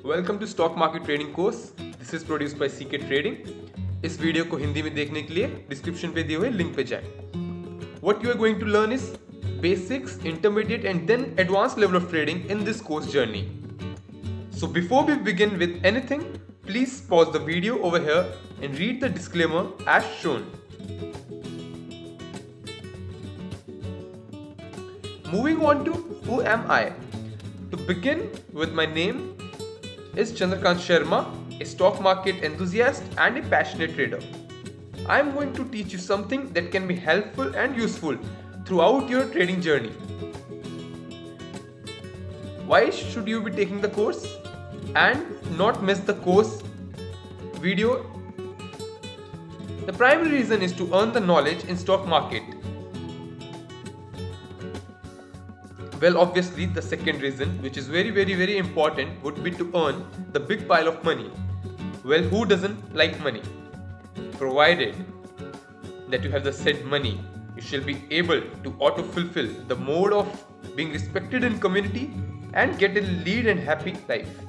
Welcome to stock market trading course. This is produced by CK trading. इस video को हिंदी में देखने के लिए डिस्क्रिप्शन पे दिए हुए लिंक पे जाएं। What you are going to learn is basics, intermediate and then advance level of trading in this course journey. So before we begin with anything, please pause the video over here and read the disclaimer as shown. Moving on to who am I? To begin with, my name is Chandrakant Sharma, a stock market enthusiast and a passionate trader. I am going to teach you something that can be helpful and useful throughout your trading journey. Why should you be taking the course and not miss the course video? The primary reason is to earn the knowledge in stock market. Well, obviously the second reason, which is very important, would be to earn the big pile of money. Well, who doesn't like money? Provided that you have the said money, you shall be able to auto-fulfill the mode of being respected in community and get a lead and happy life.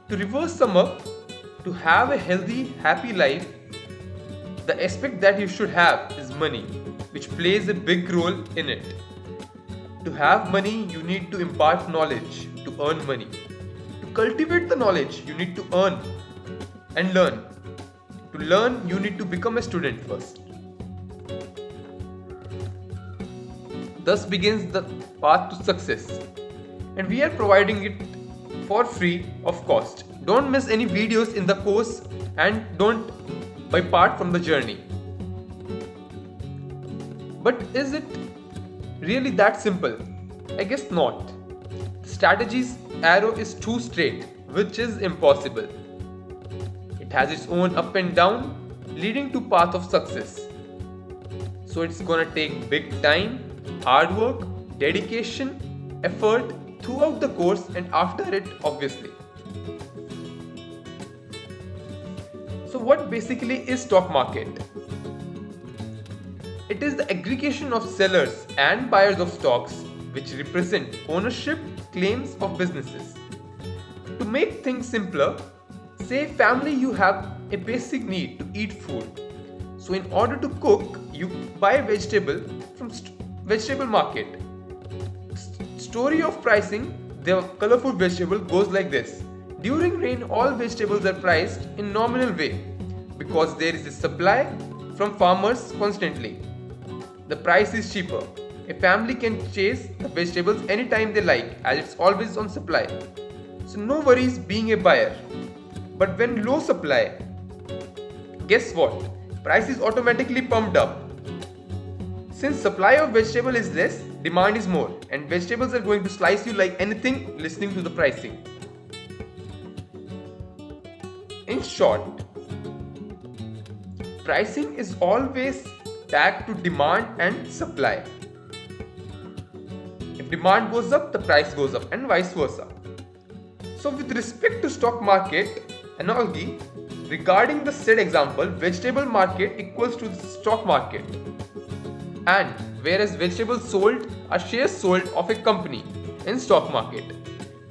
To reverse sum up, to have a healthy, happy life, the aspect that you should have is money, which plays a big role in it. To have money, you need to impart knowledge to earn money. To cultivate the knowledge, you need to earn and learn. To learn, you need to become a student first. Thus begins the path to success, and we are providing it for free of cost. Don't miss any videos in the course and don't depart from the journey. But is it really that simple? I guess not. The strategy's arrow is too straight, which is impossible. It has its own up and down, leading to path of success. So it's gonna take big time, hard work, dedication, effort throughout the course and after it, obviously. So what basically is stock market? It is the aggregation of sellers and buyers of stocks which represent ownership claims of businesses. To make things simpler, say family, you have a basic need to eat food. So in order to cook, you buy vegetable from vegetable market. Story of pricing the colorful vegetable goes like this. During rain, all vegetables are priced in nominal way because there is a supply from farmers constantly. The price is cheaper. A family can chase the vegetables anytime they like, as it's always on supply. So no worries being a buyer. But when low supply, guess what? Price is automatically pumped up. Since supply of vegetable is less, demand is more, and vegetables are going to slice you like anything listening to the pricing. In short, pricing is always tagged to demand and supply. If demand goes up, the price goes up, and vice versa. So with respect to stock market analogy, regarding the said example, vegetable market equals to the stock market, and whereas vegetables sold are shares sold of a company in stock market.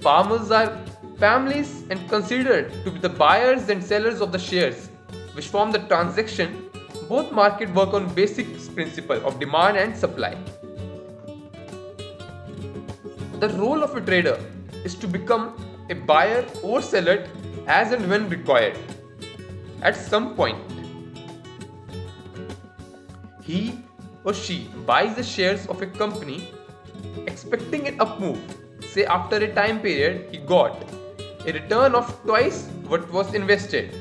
Farmers are families and considered to be the buyers and sellers of the shares which form the transaction. Both market work on basic principle of demand and supply. The role of a trader is to become a buyer or seller as and when required. At some point, he or she buys the shares of a company expecting an up move. Say after a time period he got a return of twice what was invested.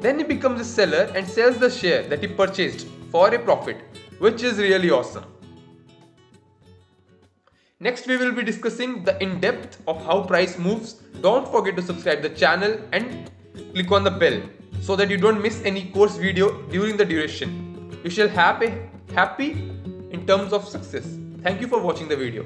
Then he becomes a seller and sells the share that he purchased for a profit, which is really awesome. Next we will be discussing the in-depth of how price moves. Don't forget to subscribe the channel and click on the bell so that you don't miss any course video during the duration. You shall have a happy in terms of success. Thank you for watching the video.